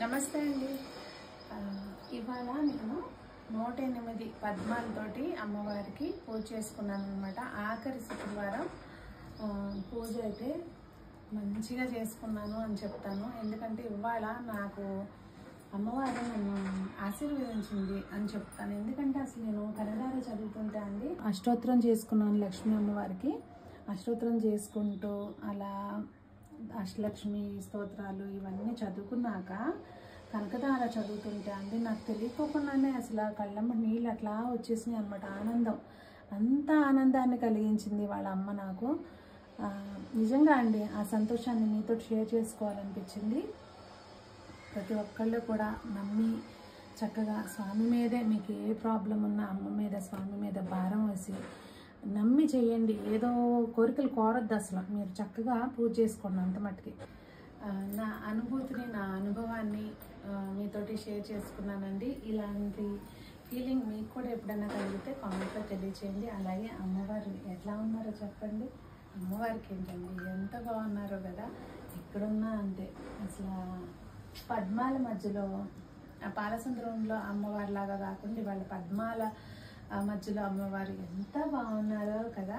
నమస్తే అండి. ఇవాళ నేను 108 పద్మాలతోటి అమ్మవారికి పూజ చేసుకున్నాను అనమాట. ఆఖరి శుక్రవారం పూజ అయితే మంచిగా చేసుకున్నాను అని చెప్తాను. ఎందుకంటే ఇవాళ నాకు అమ్మవారు నన్ను ఆశీర్వదించింది అని చెప్తాను. ఎందుకంటే అసలు నేను కన్నడార చదువుతుంటే అండి అష్టోత్తరం చేసుకున్నాను లక్ష్మీ అమ్మవారికి. అష్టోత్తరం చేసుకుంటూ అలా అష్టలక్ష్మి స్తోత్రాలు ఇవన్నీ చదువుకున్నాక కనకదార చదువుతుంటే అండి నాకు తెలియకోకుండానే అసలు కళ్ళమ్మ నీళ్ళు అట్లా వచ్చేసినాయి అనమాట. ఆనందం, అంత ఆనందాన్ని కలిగించింది వాళ్ళ అమ్మ నాకు. నిజంగా అండి ఆ సంతోషాన్ని మీతో షేర్ చేసుకోవాలనిపించింది. ప్రతి ఒక్కళ్ళు కూడా నమ్మి చక్కగా స్వామి మీదే, మీకు ఏ ప్రాబ్లం ఉన్నా అమ్మ మీద స్వామి మీద భారం వేసి నమ్మి చేయండి. ఏదో కోరికలు కోరద్దు, అసలు మీరు చక్కగా పూజ చేసుకోండి. అంత మట్టుకి నా అనుభూతిని, నా అనుభవాన్ని మీతోటి షేర్ చేసుకున్నానండి. ఇలాంటి ఫీలింగ్ మీకు కూడా ఎప్పుడైనా కలిగితే కామెంట్లో తెలియచేయండి. అలాగే అమ్మవారు ఎట్లా ఉన్నారో చెప్పండి. అమ్మవారికి ఏంటండి ఎంత బాగున్నారో కదా, ఎక్కడున్నా అంతే. అసలు పద్మాల మధ్యలో పాలసుందరంలో అమ్మవారిలాగా కాకుండా వాళ్ళ పద్మాల మధ్యలో అమ్మవారు ఎంత బాగున్నారో కదా.